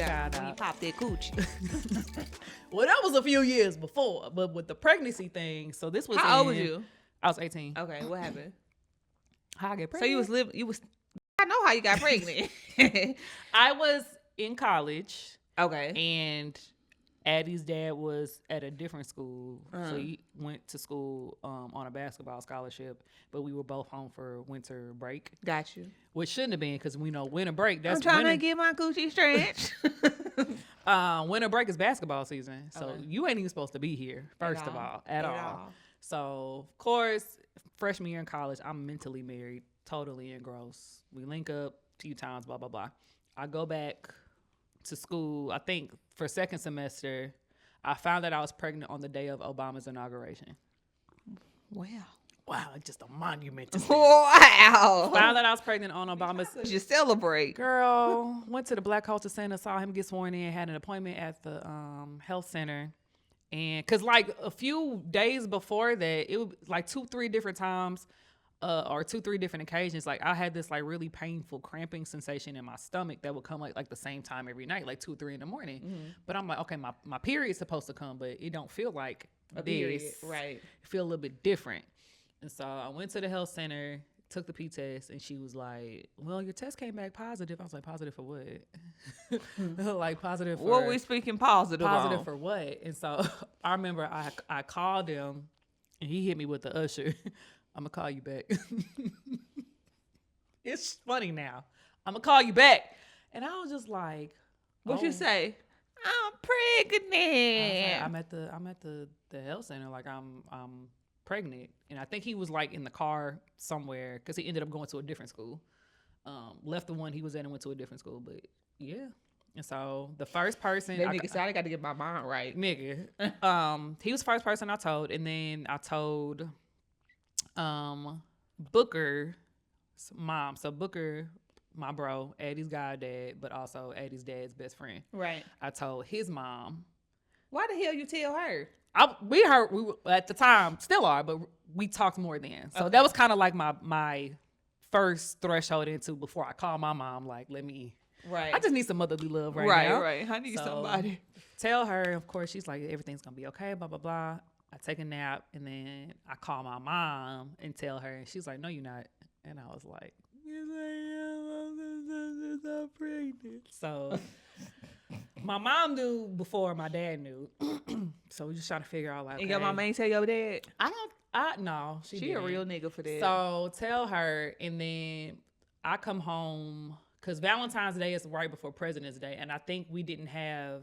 got when you pop that coochie. Well, that was a few years before, but with the pregnancy thing, so this was How old was you? I was 18. Okay, what happened? How I get So pregnant? you was. I know how you got pregnant. I was in college. Okay. And Addie's dad was at a different school, so he went to school on a basketball scholarship. But we were both home for winter break. Got you. Which shouldn't have been, because we know winter break. That's I'm trying to get my coochie stretched. Winter break is basketball season, so you ain't even supposed to be here. First of all, at all. So of course, freshman year in college, I'm mentally married, totally engrossed. We link up a few times, blah blah blah. I go back to school, I think for second semester. I found out I was pregnant on the day of Obama's inauguration. Wow, just a monument to say. Wow. Found out I was pregnant on Obama's. You celebrate. Girl, went to the Black Culture Center, saw him get sworn in, had an appointment at the health center. And because like a few days before that, it was like 2-3 different times or 2-3 different occasions, like I had this like really painful cramping sensation in my stomach that would come like the same time every night, like 2-3 in the morning. Mm-hmm. But I'm like, okay, my period's supposed to come, but it don't feel like a this. period, right? It feel a little bit different. And so I went to the health center, took the P test, and she was like, well, your test came back positive. I was like, positive for what? Like positive for what we speaking positive on? For what? And so I remember I called him, and he hit me with the usher. I'm going to call you back. It's funny now. I'm going to call you back. And I was just like, what you say? I'm pregnant. I'm at the health center. Like I'm pregnant. And I think he was like in the car somewhere because he ended up going to a different school. Left the one he was at and went to a different school. But yeah. And so the first person. That nigga said, I got to get my mind right. Nigga. He was the first person I told. And then I told Booker's mom. So Booker, my bro, Addie's goddad, but also Addie's dad's best friend. Right. I told his mom. Why the hell you tell her? We at the time, still are, but we talked more then. So that was kind of like my first threshold into before I call my mom, like, let me. Right. I just need some motherly love now. Right. I need somebody. Tell her, of course, she's like, everything's going to be okay, blah, blah, blah. I take a nap, and then I call my mom and tell her, and she's like, no, you're not. And I was like, yes, I am. I'm pregnant. So my mom knew before my dad knew. So we just trying to figure out, like, and your mom ain't tell your dad? No, she a real nigga for that. So tell her, and then I come home, because Valentine's Day is right before President's Day, and I think we didn't have,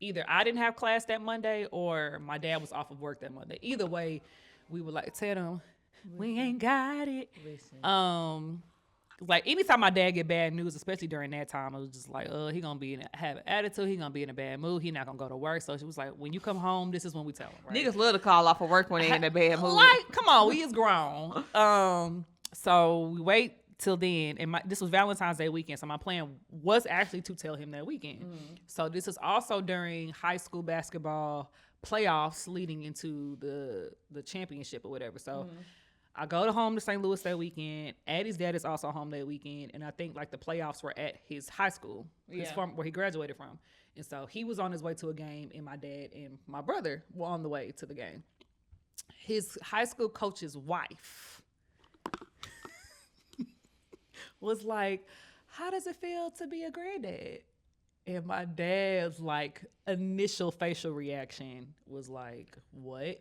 either I didn't have class that Monday or my dad was off of work that Monday. Either way, we would like tell them, we ain't got it. Listen. Like anytime my dad get bad news, especially during that time, it was just like, he gonna have an attitude. He gonna be in a bad mood. He not gonna go to work. So she was like, when you come home, this is when we tell him. Right? Niggas love to call off of work when they in a bad mood. Like, come on, we is grown. So we wait till then, and this was Valentine's Day weekend. So my plan was actually to tell him that weekend. So this is also during high school basketball playoffs leading into the championship or whatever. So. I go home to St. Louis that weekend. Addie's dad is also home that weekend. And I think like the playoffs were at his high school, where he graduated from. And so he was on his way to a game, and my dad and my brother were on the way to the game. His high school coach's wife was like, how does it feel to be a granddad? And my dad's like initial facial reaction was like, what?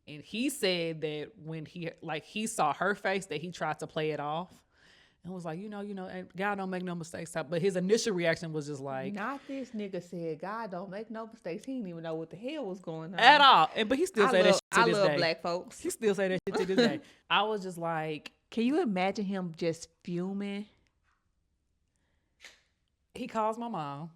And he said that when he saw her face, that he tried to play it off and was like, God don't make no mistakes. But his initial reaction was just like, not this nigga said, God don't make no mistakes. He didn't even know what the hell was going on. At all. But he still say that shit to this day. I love black folks. He still say that shit to this day. I was just like. Can you imagine him just fuming? He calls my mom.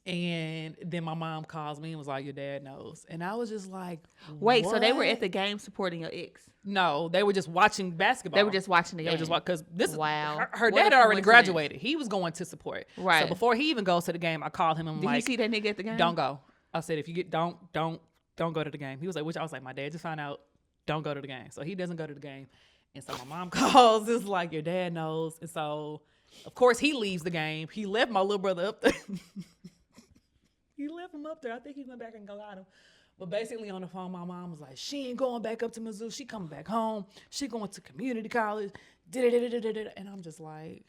And then my mom calls me and was like, your dad knows. And I was just like, wait, what? So they were at the game supporting your ex? No, they were just watching basketball. They were just watching the game. Because this wow. Her dad already graduated. He was going to support. Right. So before he even goes to the game, I called him and Did you see that nigga at the game? Don't go. I said, if you get don't go to the game. He was like, which I was like, my dad just found out, don't go to the game. So he doesn't go to the game. And so my mom calls, it's like, your dad knows. And so of course he leaves the game. He left my little brother up there. He left him up there. I think he went back and got him. But basically on the phone, my mom was like, she ain't going back up to Mizzou. She coming back home. She going to community college. And I'm just like,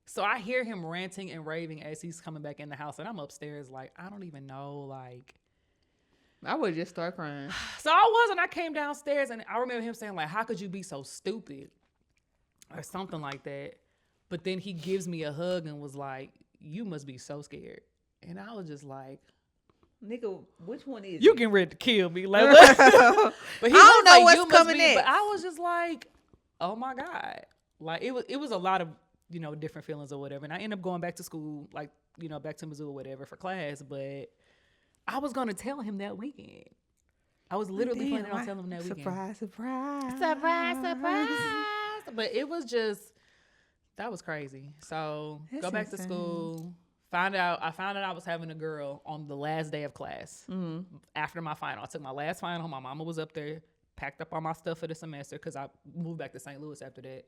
so I hear him ranting and raving as he's coming back in the house. And I'm upstairs like, I don't even know, like. I would just start crying. So I was, and I came downstairs, and I remember him saying, like, how could you be so stupid? Or something like that. But then he gives me a hug and was like, you must be so scared. And I was just like, nigga, which one is you it? getting ready to kill me. Like, but he I don't know like, what's you must coming be. next. But I was just like, oh my God. Like, it was a lot of, you know, different feelings or whatever. And I ended up going back to school, like, you know, back to Mizzou or whatever for class. But I was going to tell him that weekend. I was literally planning on telling him that weekend. Surprise, surprise. Surprise, surprise. But it was just, that was crazy. So That's go back to insane. school. I found out I was having a girl on the last day of class. After my final. I took my last final. My mama was up there, packed up all my stuff for the semester because I moved back to St. Louis after that.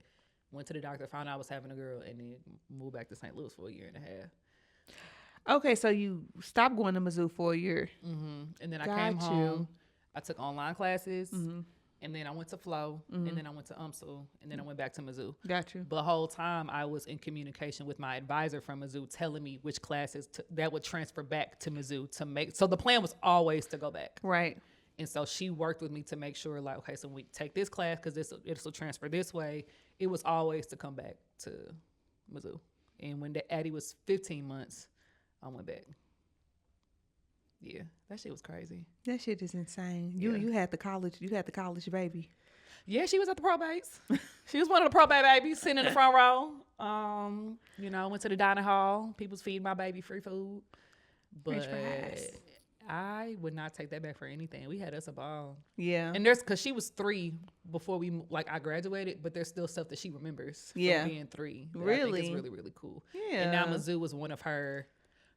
Went to the doctor, found out I was having a girl, and then moved back to St. Louis for a year and a half. Okay, so you stopped going to Mizzou for a year. And then I came home. I took online classes, and then I went to Flow, and then I went to UMSL, and then I went back to Mizzou. Got you. But the whole time I was in communication with my advisor from Mizzou, telling me which classes that would transfer back to Mizzou to make. So the plan was always to go back. Right. And so she worked with me to make sure, like, okay, so when we take this class because this will transfer this way. It was always to come back to Mizzou. And when Addie was 15 months, I went back. Yeah, that shit was crazy. That shit is insane. You had the college baby. Yeah, she was at the probates. She was one of the probate babies sitting in the front row. You know, went to the dining hall. People's feeding my baby free food. But I would not take that back for anything. We had us a ball. Yeah. And because she was 3 before I graduated, but there's still stuff that she remembers from being 3. Really? I think it's really, really cool. Yeah. And now Mizzou was one of her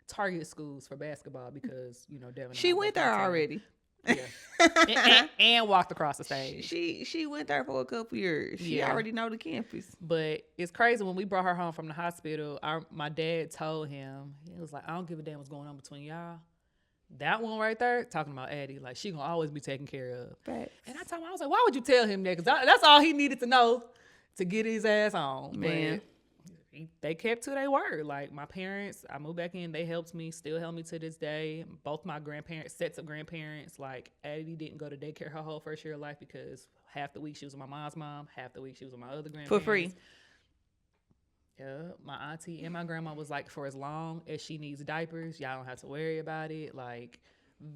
target schools for basketball because, you know, Devin. She went there already. Yeah. and walked across the stage. She went there for a couple years. She already know the campus. But it's crazy when we brought her home from the hospital. My dad told him, he was like, I don't give a damn what's going on between y'all. That one right there, talking about Addie, like she gonna always be taken care of. Facts. And I told him, I was like, why would you tell him that? Because that's all he needed to know to get his ass on. Man. But they kept to their word. Like my parents, I moved back in, they helped me, still help me to this day. Both my sets of grandparents, like Addie didn't go to daycare her whole first year of life because half the week she was with my mom's mom, half the week she was with my other grandparents. For free. Yeah, my auntie and my grandma was like, for as long as she needs diapers, y'all don't have to worry about it. Like,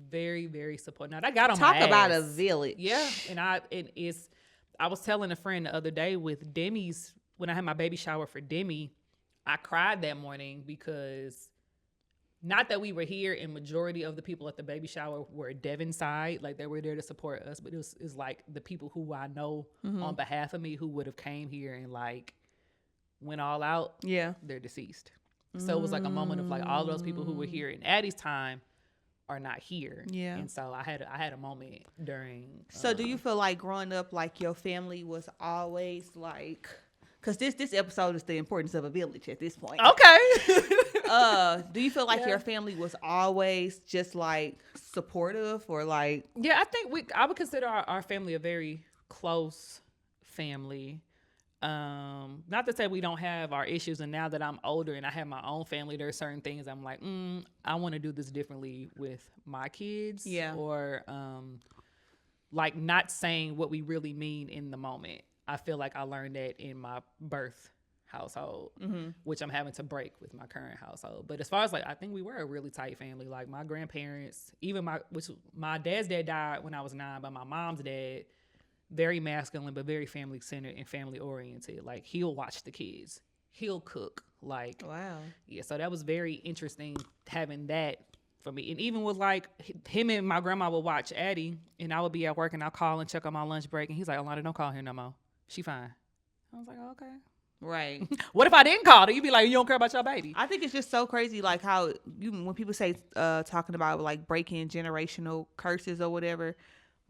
very, very supportive. Now, that got on my ass. Talk about a village. Yeah, and I was telling a friend the other day with Demi's, when I had my baby shower for Demi, I cried that morning because not that we were here and majority of the people at the baby shower were Devin's side, like they were there to support us, but it's like the people who I know on behalf of me who would have came here and like went all out, they're deceased. So it was like a moment of like all those people who were here in Addie's time are not here. Yeah. And so I had a moment during. So do you feel like growing up, like your family was always like, because this episode is the importance of a village at this point. Okay. Do you feel like your family was always just like supportive or like? Yeah, I think I would consider our family a very close family. Not to say we don't have our issues, and now that I'm older and I have my own family, there are certain things I'm like, I want to do this differently with my kids. Yeah. Or like not saying what we really mean in the moment. I feel like I learned that in my birth household, which I'm having to break with my current household. But as far as like, I think we were a really tight family. Like my grandparents, even my dad's dad died when I was 9, but my mom's dad, very masculine, but very family centered and family oriented. Like he'll watch the kids, he'll cook. Like, wow. Yeah. So that was very interesting having that for me. And even with like him and my grandma would watch Addie, and I would be at work and I'll call and check on my lunch break. And he's like, Alana, don't call her no more. She fine. I was like, oh, okay. Right. What if I didn't call her? You'd be like, you don't care about your baby. I think it's just so crazy, like how when people say talking about like breaking generational curses or whatever,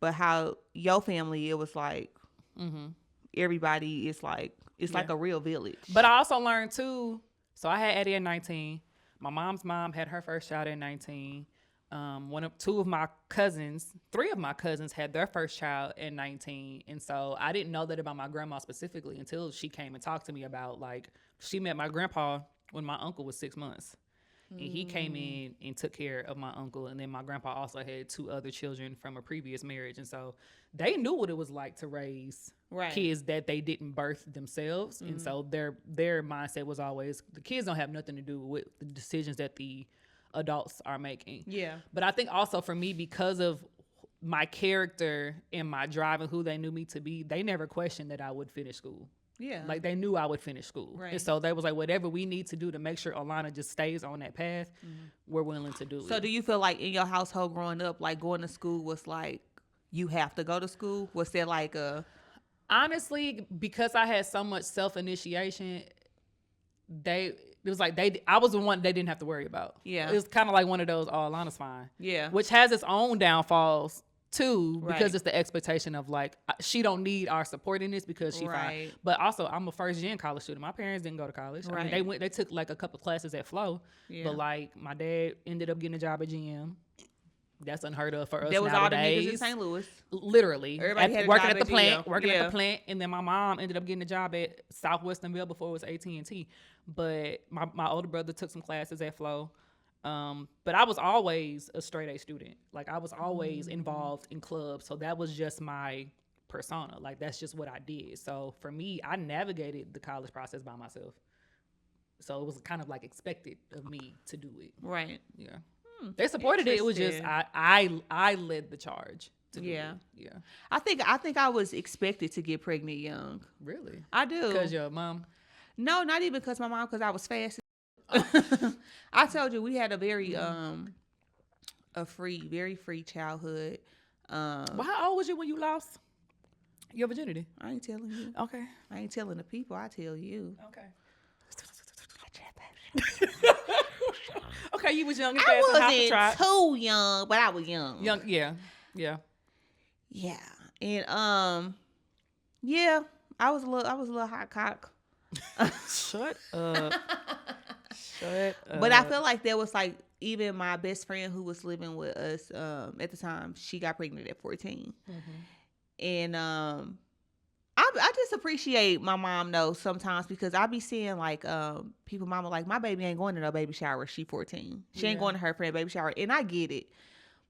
but how your family, it was like everybody is like, it's like a real village. But I also learned too, so I had Eddie at 19. My mom's mom had her first child at 19. Three of my cousins had their first child at 19. And so I didn't know that about my grandma specifically until she came and talked to me about, like, she met my grandpa when my uncle was 6 months. And he came in and took care of my uncle. And then my grandpa also had 2 other children from a previous marriage. And so they knew what it was like to raise kids that they didn't birth themselves. And so their mindset was always, the kids don't have nothing to do with the decisions that the adults are making. Yeah. But I think also for me, because of my character and my drive and who they knew me to be, they never questioned that I would finish school. Yeah. Like, they knew I would finish school. Right. And so they was like, whatever we need to do to make sure Alana just stays on that path, we're willing to do it. So do you feel like in your household growing up, like, going to school was like, you have to go to school? Was there like a... Honestly, because I had so much self-initiation, I was the one they didn't have to worry about. Yeah. It was kind of like one of those, oh, Alana's fine. Yeah. Which has its own downfalls too, because it's the expectation of, like, she don't need our support in this because she fine. But also, I'm a first gen college student. My parents didn't go to college. Right. I mean, they took like a couple classes at Flow, but like my dad ended up getting a job at GM. That's unheard of for us nowadays. There was all the niggas in St. Louis. Literally. Everybody had working at the plant, at the plant, and then my mom ended up getting a job at Southwesternville before it was AT&T. But my older brother took some classes at Flow. But I was always a straight A student. Like, I was always involved in clubs. So that was just my persona. Like, that's just what I did. So for me, I navigated the college process by myself. So it was kind of like expected of me to do it. Right. Yeah. They supported it. It was just I led the charge to do it. Yeah. I think I was expected to get pregnant young. Really? I do. Because your mom? No, not even because my mom, because I was fast. I told you we had a very very free childhood. Well, how old was you when you lost your virginity? I ain't telling you. Okay. I ain't telling the people. I tell you. Okay. Okay, you was young and fast. I wasn't too young, but I was young. Yeah. Yeah. And yeah, I was a little hot cock. Shut up. But I feel like there was, like, even my best friend who was living with us at the time, she got pregnant at 14. And I just appreciate my mom though sometimes, because I be seeing, like, people, mama, like, my baby ain't going to no baby shower. She 14. She ain't going to her friend baby shower. And I get it.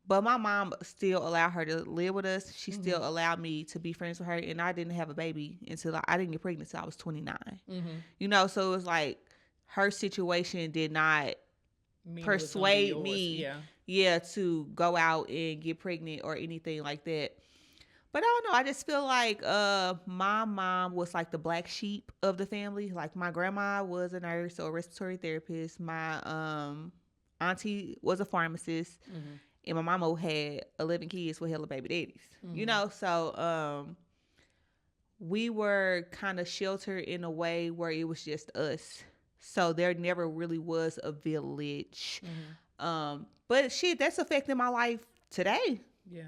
But my mom still allowed her to live with us. She still allowed me to be friends with her. And I didn't have a baby until I didn't get pregnant until I was 29. You know, so it was like her situation did not persuade me to go out and get pregnant or anything like that. But I don't know. I just feel like my mom was like the black sheep of the family. Like, my grandma was a nurse or a respiratory therapist. My auntie was a pharmacist. And my mama had 11 kids with hella baby daddies. You know, so we were kind of sheltered in a way where it was just us. So there never really was a village. But shit, that's affecting my life today. Yeah.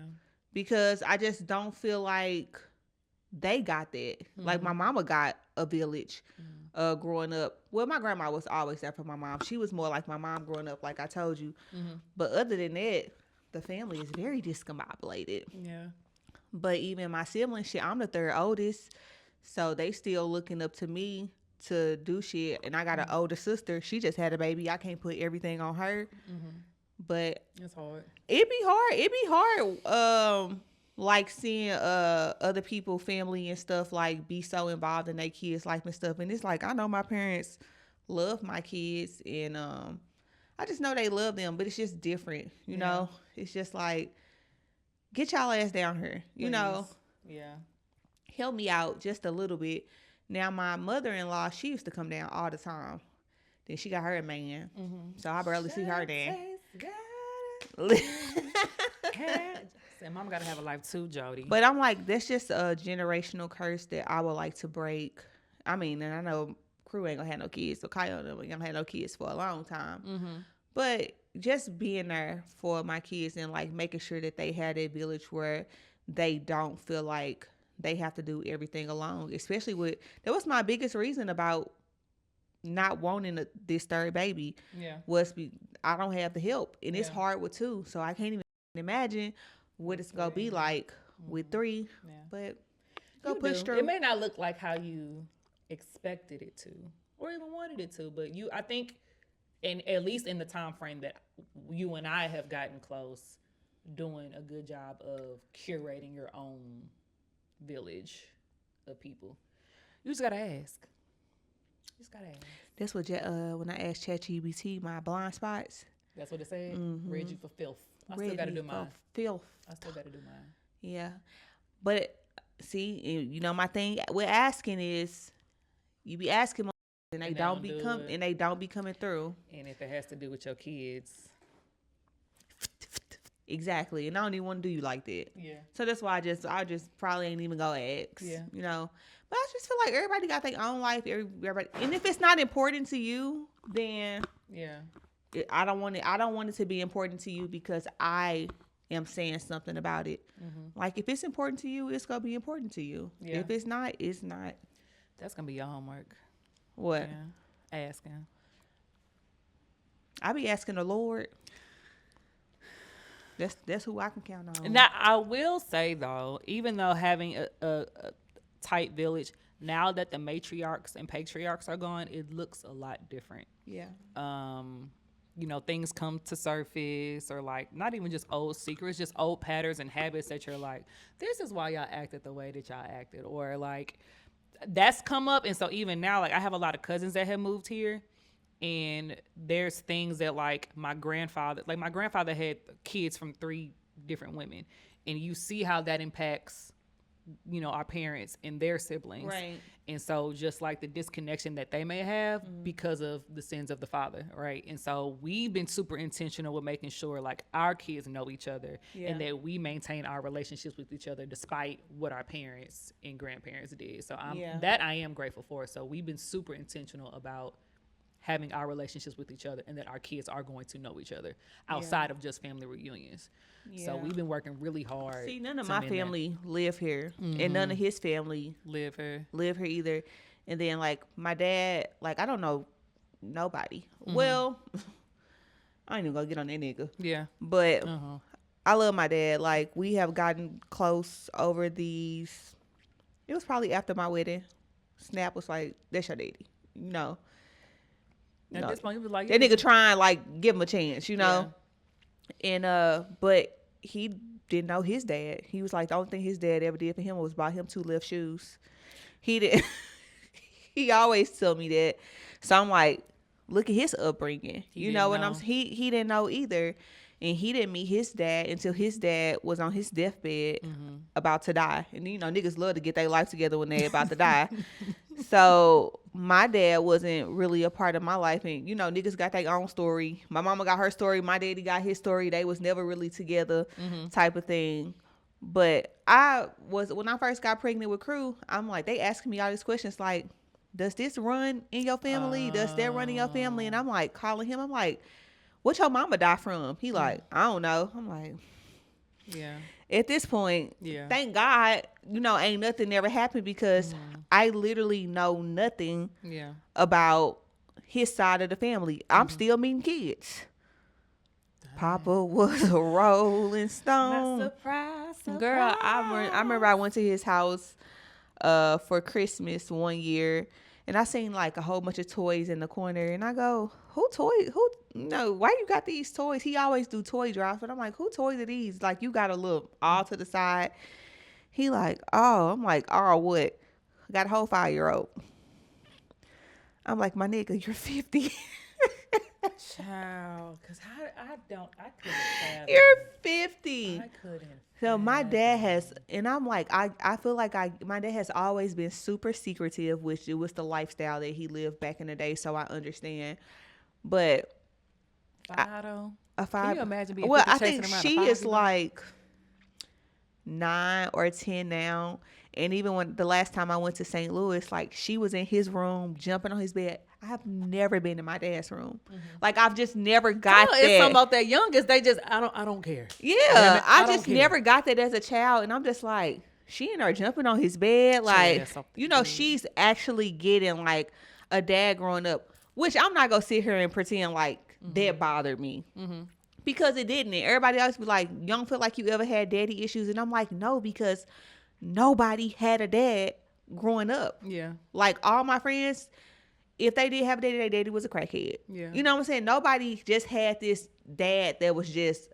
Because I just don't feel like they got that. Like, my mama got a village growing up. Well, my grandma was always there for my mom. She was more like my mom growing up, like I told you. But other than that, the family is very discombobulated. Yeah. But even my siblings, shit, I'm the third oldest. So they still looking up to me to do shit. And I got an older sister. She just had a baby. I can't put everything on her. But it's hard. It'd be hard. Like, seeing other people, family and stuff, like, be so involved in their kids' life and stuff. And it's like, I know my parents love my kids, and I just know they love them, but it's just different, you know? It's just like, get y'all ass down here, you know? Yeah. Help me out just a little bit. Now, my mother-in-law, she used to come down all the time. Then she got her a man. So I barely see her then. Say, mama gotta have a life too, Jody. But I'm like, that's just a generational curse that I would like to break. I mean, and I know Crew ain't gonna have no kids, so Kyle ain't gonna have no kids for a long time. But just being there for my kids and, like, making sure that they have a village where they don't feel like they have to do everything alone. Especially that was my biggest reason about not wanting this third baby was I don't have the help, and it's hard with 2, so I can't even imagine what it's gonna be like with 3. But go push through. It may not look like how you expected it to, or even wanted it to, but I think, and at least in the time frame that you and I have gotten close, doing a good job of curating your own village of people. You just gotta ask. That's what when I asked ChatGPT my blind spots. That's what it said. Read you for filth. I still gotta do mine. Yeah, but see, my thing with asking is, you be asking and they don't be coming through. And if it has to do with your kids, exactly. And I don't even want to do you like that. Yeah. So that's why I just probably ain't even go ask. Yeah. But I just feel like everybody got their own life. Everybody, and if it's not important to you, then I don't want it to be important to you because I am saying something about it. Like if it's important to you, it's gonna be important to you. Yeah. If it's not, it's not. That's gonna be your homework. What? Yeah. Asking. I be asking the Lord. That's who I can count on. Now I will say though, even though having a tight village, now that the matriarchs and patriarchs are gone, it looks a lot different. Yeah. Things come to surface, or like not even just old secrets, just old patterns and habits that you're like, this is why y'all acted the way that y'all acted, or like that's come up. And so even now, like I have a lot of cousins that have moved here, and there's things that like my grandfather had kids from 3 different women, and you see how that impacts our parents and their siblings. Right. And so just like the disconnection that they may have because of the sins of the father, right? And so we've been super intentional with making sure like our kids know each other and that we maintain our relationships with each other despite what our parents and grandparents did. So I am grateful for. So we've been super intentional about having our relationships with each other, and that our kids are going to know each other outside of just family reunions. Yeah. So we've been working really hard. See, none of my family live here, and none of his family live here either. And then like my dad, like I don't know nobody. Well, I ain't even gonna get on that nigga. Yeah. But I love my dad. Like we have gotten close over these. It was probably after my wedding. Snap was like, "That's your daddy," At this point, he was like, that nigga trying like give him a chance, And but he didn't know his dad. He was like, the only thing his dad ever did for him was buy him 2 left shoes. He didn't. He always tell me that. So I'm like, look at his upbringing. He didn't know either, and he didn't meet his dad until his dad was on his deathbed, about to die. And niggas love to get their life together when they about to die. So my dad wasn't really a part of my life, and niggas got their own story. My mama got her story, my daddy got his story. They was never really together, type of thing. But when I first got pregnant with Crew, I'm like, they asking me all these questions like, does this run in your family? Does that run in your family? And I'm like calling him, I'm like, what your mama die from? He like, I don't know. I'm like, yeah. At this point, thank God, ain't nothing ever happened, because I literally know nothing about his side of the family. I'm still meeting kids. Papa was a Rolling Stone. Surprise. Girl, I remember I went to his house for Christmas one year, and I seen like a whole bunch of toys in the corner, and I go, why you got these toys? He always do toy drops, but I'm like, who toys are these? Like, you got to look all to the side. He like, oh. I'm like, oh, what? I got a whole 5-year-old. I'm like, my nigga, you're 50. Child, because I couldn't fathom. You're 50. I couldn't. So my dad has, and I'm like, I feel like my dad has always been super secretive, which it was the lifestyle that he lived back in the day. So I understand, but a 5. Can you imagine being? Well, I think she is like 9 or 10 now. And even when the last time I went to St. Louis, like she was in his room jumping on his bed. I have never been in my dad's room. Like I've just never got that. It's something about that youngest. They just I don't care. Yeah, I just never got that as a child, and I'm just like, she and her jumping on his bed, like she's actually getting like a dad growing up, which I'm not gonna sit here and pretend like that bothered me. Because it didn't. Everybody else be like, you don't feel like you ever had daddy issues? And I'm like, no, because nobody had a dad growing up. Yeah. Like all my friends, if they did have a daddy, their daddy was a crackhead. Yeah. You know what I'm saying? Nobody just had this dad that was just,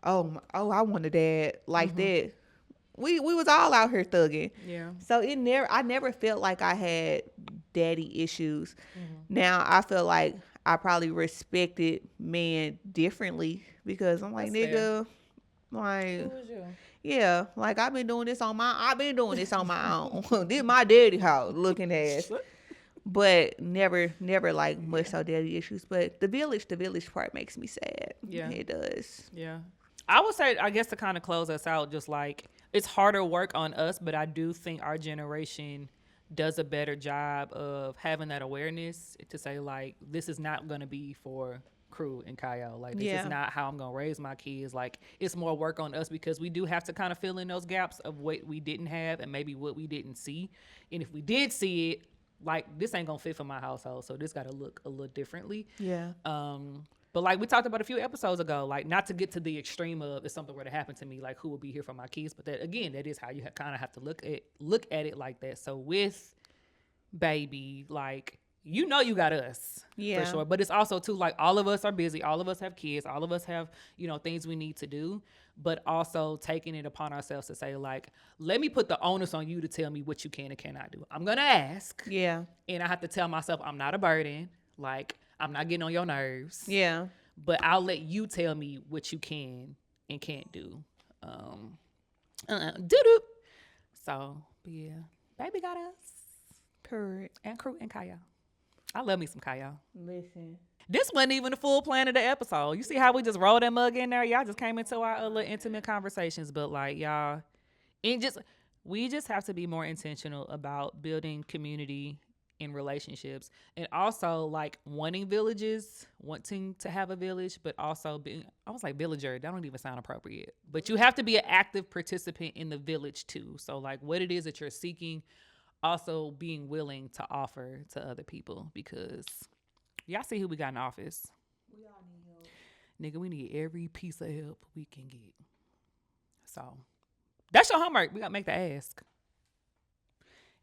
I want a dad like that. We was all out here thugging. Yeah. So I never felt like I had daddy issues. Now I feel like I probably respected men differently because I'm like, That's nigga, like, Who was you? yeah, like I've been doing this on my own. This my daddy house looking ass. But never like much so daddy issues. But the village part makes me sad. Yeah. It does. Yeah. I would say, I guess to kind of close us out, just like it's harder work on us, but I do think our generation does a better job of having that awareness to say, like, this is not going to be for Crew and Kyle. Like, this is not how I'm going to raise my kids. Like, it's more work on us because we do have to kind of fill in those gaps of what we didn't have and maybe what we didn't see. And if we did see it, like, this ain't going to fit for my household. So this got to look a little differently. Yeah. But like we talked about a few episodes ago, like not to get to the extreme of if something were to happen to me, like who would be here for my kids. But that again, that is how you kind of have to look at it like that. So with baby, like you got us for sure. But it's also too like all of us are busy, all of us have kids, all of us have things we need to do. But also taking it upon ourselves to say like, let me put the onus on you to tell me what you can and cannot do. I'm gonna ask, and I have to tell myself I'm not a burden, like. I'm not getting on your nerves. Yeah. But I'll let you tell me what you can and can't do. Doo-doo. So, but yeah. Baby got us. Correct. And Crew and Kaya. I love me some Kaya. Listen. This wasn't even the full plan of the episode. You see how we just rolled that mug in there? Y'all just came into our little intimate conversations. But like, y'all, we just have to be more intentional about building community in relationships, and also like wanting to have a village, but also being, I was like villager, that don't even sound appropriate, but you have to be an active participant in the village too. So like what it is that you're seeking, also being willing to offer to other people, because y'all see who we got in office. We all need help. Nigga, we need every piece of help we can get. So that's your homework. We gotta make the ask.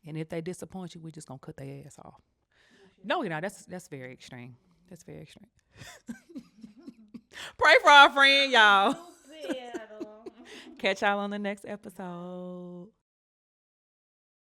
And if they disappoint you, we're just gonna cut their ass off. No, that's very extreme. That's very extreme. Pray for our friend, y'all. Catch y'all on the next episode.